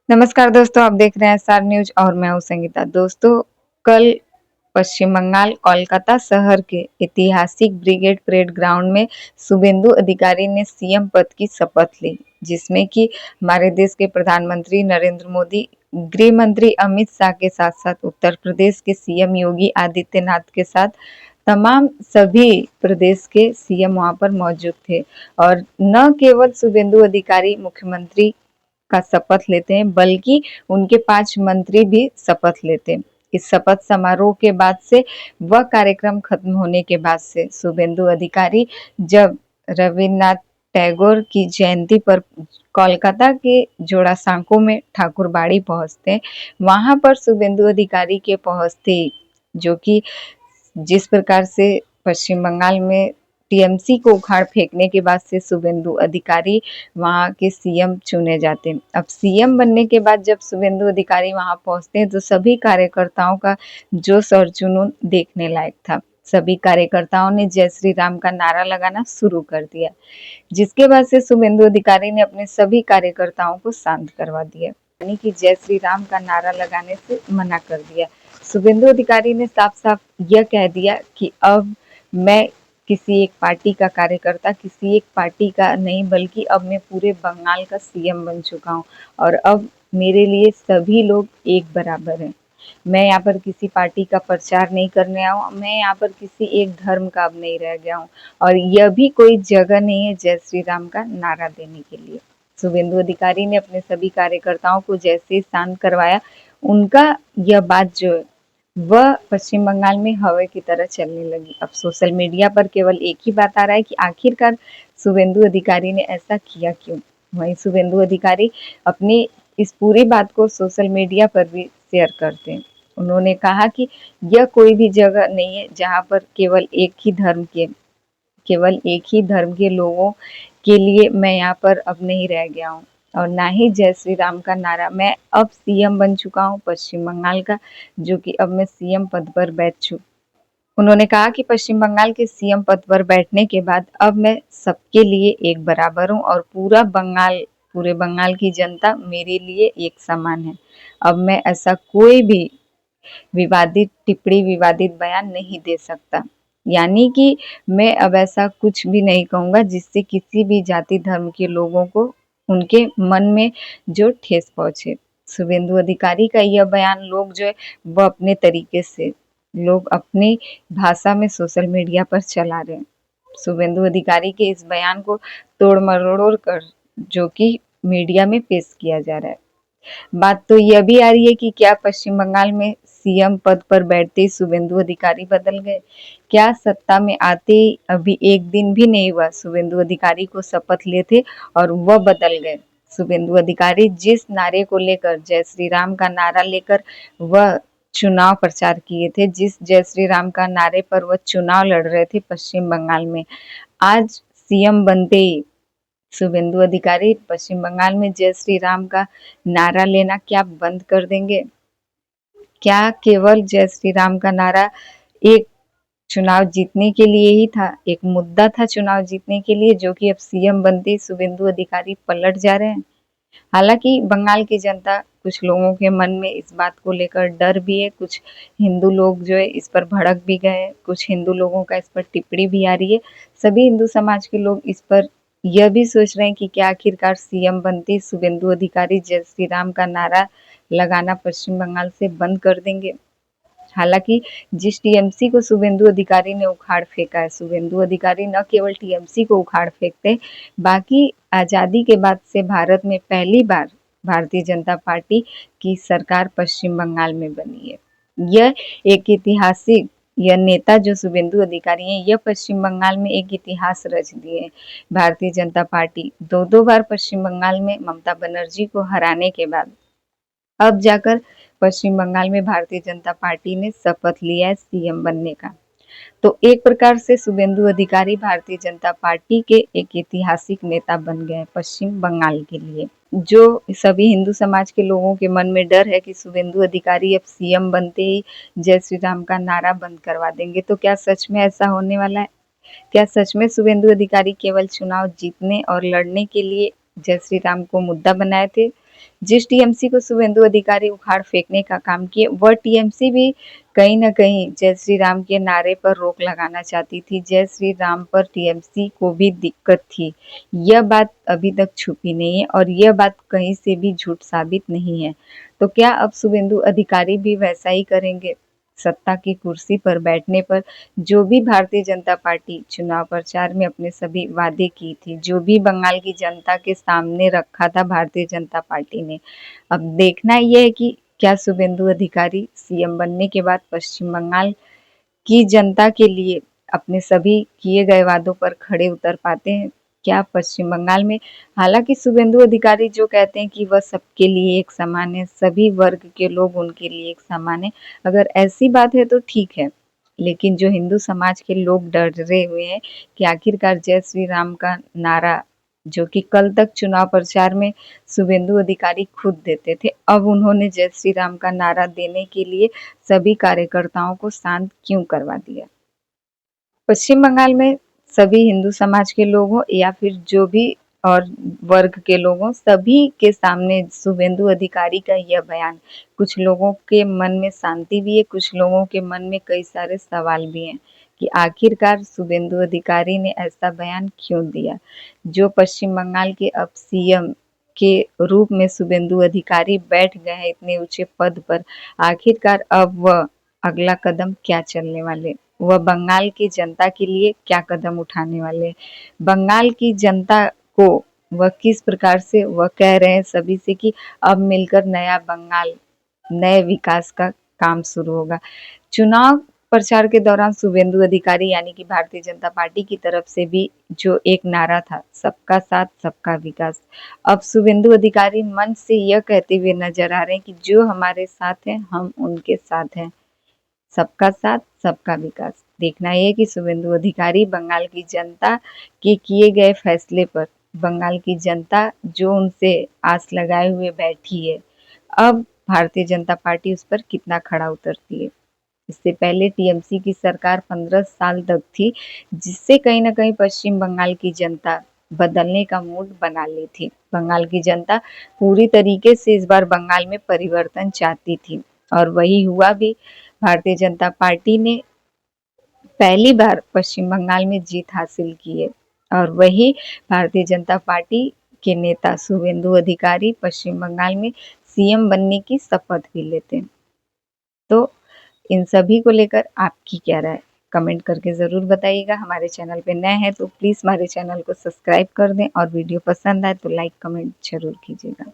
नमस्कार दोस्तों, आप देख रहे हैं एसआर न्यूज और मैं हूं संगीता। दोस्तों, कल पश्चिम बंगाल कोलकाता शहर के ऐतिहासिक ब्रिगेड परेड ग्राउंड में शुभेंदु अधिकारी ने सीएम पद की शपथ ली, जिसमें कि हमारे देश के प्रधानमंत्री नरेंद्र मोदी, गृह मंत्री अमित शाह के साथ साथ उत्तर प्रदेश के सीएम योगी आदित्यनाथ के साथ तमाम सभी प्रदेश के सीएम वहां पर मौजूद थे। और न केवल शुभेंदु अधिकारी मुख्यमंत्री का शपथ लेते हैं, बल्कि उनके 5 मंत्री भी शपथ लेते हैं। इस शपथ समारोह के बाद से वह कार्यक्रम खत्म होने के बाद से शुभेंदु अधिकारी जब रविन्द्रनाथ टैगोर की जयंती पर कोलकाता के जोड़ासांको में ठाकुरबाड़ी पहुंचते हैं, वहां पर शुभेंदु अधिकारी के पहुंचते जो कि जिस प्रकार से पश्चिम बंगाल में टीएमसी को उखाड़ फेंकने के बाद से शुभेंदु अधिकारी वहाँ के सीएम चुने जाते हैं। अब सीएम बनने के बाद जब शुभेंदु अधिकारी वहाँ पहुँचते हैं तो सभी कार्यकर्ताओं का जोश और जुनून देखने लायक था। सभी कार्यकर्ताओं ने जय श्री राम का नारा लगाना शुरू कर दिया, जिसके बाद से शुभेंदु अधिकारी ने अपने सभी कार्यकर्ताओं को शांत करवा दिया, यानी कि जय श्री राम का नारा लगाने से मना कर दिया। शुभेंदु अधिकारी ने साफ साफ यह कह दिया कि अब मैं किसी एक पार्टी का कार्यकर्ता, किसी एक पार्टी का नहीं, बल्कि अब मैं पूरे बंगाल का सीएम बन चुका हूँ और अब मेरे लिए सभी लोग एक बराबर हैं। मैं यहाँ पर किसी पार्टी का प्रचार नहीं करने आया हूँ, मैं यहाँ पर किसी एक धर्म का अब नहीं रह गया हूँ और यह भी कोई जगह नहीं है जय श्री राम का नारा देने के लिए। शुभेंदु अधिकारी ने अपने सभी कार्यकर्ताओं को जैसे ही शांत करवाया, उनका यह बात जो है वह पश्चिम बंगाल में हवा की तरह चलने लगी। अब सोशल मीडिया पर केवल एक ही बात आ रहा है कि आखिरकार शुभेंदु अधिकारी ने ऐसा किया क्यों। वहीं शुभेंदु अधिकारी अपनी इस पूरी बात को सोशल मीडिया पर भी शेयर करते हैं। उन्होंने कहा कि यह कोई भी जगह नहीं है जहां पर केवल एक ही धर्म के लोगों के लिए मैं यहाँ पर अब नहीं रह गया हूँ और ना ही जय श्री राम का नारा। मैं अब सीएम बन चुका हूँ पश्चिम बंगाल का, जो कि अब मैं सीएम पद पर बैठ चुका। उन्होंने कहा कि पश्चिम बंगाल के सीएम पद पर बैठने के बाद अब मैं सबके लिए एक बराबर हूँ और पूरे बंगाल की जनता मेरे लिए एक समान है। अब मैं ऐसा कोई भी विवादित टिप्पणी, विवादित बयान नहीं दे सकता, यानी कि मैं अब ऐसा कुछ भी नहीं कहूँगा जिससे किसी भी जाति धर्म के लोगों को उनके मन में जो ठेस पहुंचे। शुभेंदु अधिकारी का यह बयान लोग जो है वह अपने तरीके से लोग अपनी भाषा में सोशल मीडिया पर चला रहे हैं। शुभेंदु अधिकारी के इस बयान को तोड़ मरोड़ कर जो कि मीडिया में पेश किया जा रहा है। बात तो यह भी आ रही है कि क्या पश्चिम बंगाल में सीएम पद पर बैठते ही शुभेंदु अधिकारी बदल गए। क्या सत्ता में आते ही अभी एक दिन भी नहीं हुआ शुभेंदु अधिकारी को शपथ लिए थे और वह बदल गए। शुभेंदु अधिकारी जिस नारे को लेकर, जय श्री राम का नारा लेकर वह चुनाव प्रचार किए थे, जिस जय श्री राम का नारे पर वह चुनाव लड़ रहे थे पश्चिम बंगाल में, आज सीएम बनते ही शुभेंदु अधिकारी पश्चिम बंगाल में जय श्री राम का नारा लेना क्या बंद कर देंगे। क्या केवल जय श्री राम का नारा एक चुनाव जीतने के लिए ही था, एक मुद्दा था चुनाव जीतने के लिए, जो कि अब सीएम बनते शुभेंदु अधिकारी पलट जा रहे हैं। हालांकि बंगाल की जनता, कुछ लोगों के मन में इस बात को लेकर डर भी है, कुछ हिंदू लोग जो है इस पर भड़क भी गए, कुछ हिंदू लोगों का इस पर टिप्पणी भी आ रही है। सभी हिंदू समाज के लोग इस पर यह भी सोच रहे हैं कि क्या आखिरकार सीएम बनते शुभेंदु अधिकारी जय श्री राम का नारा लगाना पश्चिम बंगाल से बंद कर देंगे। हालांकि जिस टीएमसी को शुभेंदु अधिकारी ने उखाड़ फेंका है, शुभेंदु अधिकारी न केवल टीएमसी को उखाड़ फेंकते, बाकी आज़ादी के बाद से भारत में पहली बार भारतीय जनता पार्टी की सरकार पश्चिम बंगाल में बनी है। यह एक ऐतिहासिक, यह नेता जो शुभेंदु अधिकारी हैं, यह पश्चिम बंगाल में एक इतिहास रच दिए हैं। भारतीय जनता पार्टी दो बार पश्चिम बंगाल में ममता बनर्जी को हराने के बाद अब जाकर पश्चिम बंगाल में भारतीय जनता पार्टी ने शपथ लिया है सीएम बनने का। तो एक प्रकार से शुभेंदु अधिकारी भारतीय जनता पार्टी के एक ऐतिहासिक नेता बन गए पश्चिम बंगाल के लिए। जो सभी हिंदू समाज के लोगों के मन में डर है कि शुभेंदु अधिकारी अब सीएम बनते ही जय श्री राम का नारा बंद करवा देंगे, तो क्या सच में ऐसा होने वाला है? क्या सच में शुभेंदु अधिकारी केवल चुनाव जीतने और लड़ने के लिए जय श्री राम को मुद्दा बनाए थे, जिस टीएमसी को शुभेंदु अधिकारी उखाड़ फेंकने का काम किए, वह टीएमसी भी कहीं न कहीं जय श्री राम के नारे पर रोक लगाना चाहती थी। जय श्री राम पर टीएमसी को भी दिक्कत थी। यह बात अभी तक छुपी नहीं है और यह बात कहीं से भी झूठ साबित नहीं है। तो क्या अब शुभेंदु अधिकारी भी वैसा ही करेंगे? सत्ता की कुर्सी पर बैठने पर जो भी भारतीय जनता पार्टी चुनाव प्रचार में अपने सभी वादे की थी, जो भी बंगाल की जनता के सामने रखा था भारतीय जनता पार्टी ने, अब देखना ये है कि क्या शुभेंदु अधिकारी सीएम बनने के बाद पश्चिम बंगाल की जनता के लिए अपने सभी किए गए वादों पर खड़े उतर पाते हैं? क्या पश्चिम बंगाल में, हालांकि शुभेंदु अधिकारी जो कहते हैं कि वह सबके लिए एक समान है, सभी वर्ग के लोग उनके लिए एक समान है, अगर ऐसी बात है तो ठीक है। लेकिन जो हिंदू समाज के लोग डरे हुए हैं कि आखिरकार जय श्री राम का नारा, जो कि कल तक चुनाव प्रचार में शुभेंदु अधिकारी खुद देते थे, अब उन्होंने जय श्री राम का नारा देने के लिए सभी कार्यकर्ताओं को शांत क्यों करवा दिया? पश्चिम बंगाल में सभी हिंदू समाज के लोग हों या फिर जो भी और वर्ग के लोग हों, सभी के सामने शुभेंदु अधिकारी का यह बयान, कुछ लोगों के मन में शांति भी है, कुछ लोगों के मन में कई सारे सवाल भी हैं कि आखिरकार शुभेंदु अधिकारी ने ऐसा बयान क्यों दिया। जो पश्चिम बंगाल के अब सीएम के रूप में शुभेंदु अधिकारी बैठ गए हैं इतने ऊंचे पद पर, आखिरकार अब वह अगला कदम क्या चलने वाले, वह बंगाल की जनता के लिए क्या कदम उठाने वाले, बंगाल की जनता को वह किस प्रकार से वह कह रहे हैं सभी से कि अब मिलकर नया बंगाल, नए विकास का काम शुरू होगा। चुनाव प्रचार के दौरान शुभेंदु अधिकारी यानी कि भारतीय जनता पार्टी की तरफ से भी जो एक नारा था, सबका साथ सबका विकास, अब शुभेंदु अधिकारी मंच से यह कहते हुए नजर आ रहे हैं कि जो हमारे साथ हैं हम उनके साथ हैं, सबका साथ सबका विकास। देखना ये कि शुभेंदु अधिकारी बंगाल की जनता के किए गए फैसले पर, बंगाल की जनता जो उनसे आस लगाए हुए बैठी है, अब भारतीय जनता पार्टी उस पर कितना खड़ा उतरती है। इससे पहले टीएमसी की सरकार 15 साल तक थी, जिससे कहीं न कहीं पश्चिम बंगाल की जनता बदलने का मूड बना ली थी। बंगाल की जनता पूरी तरीके से इस बार बंगाल में परिवर्तन चाहती थी और वही हुआ भी। भारतीय जनता पार्टी ने पहली बार पश्चिम बंगाल में जीत हासिल की है और वही भारतीय जनता पार्टी के नेता शुभेंदु अधिकारी पश्चिम बंगाल में सीएम बनने की शपथ भी लेते हैं। तो इन सभी को लेकर आपकी क्या राय, कमेंट करके ज़रूर बताइएगा। हमारे चैनल पे नए हैं तो प्लीज़ हमारे चैनल को सब्सक्राइब कर दें और वीडियो पसंद आए तो लाइक कमेंट ज़रूर कीजिएगा।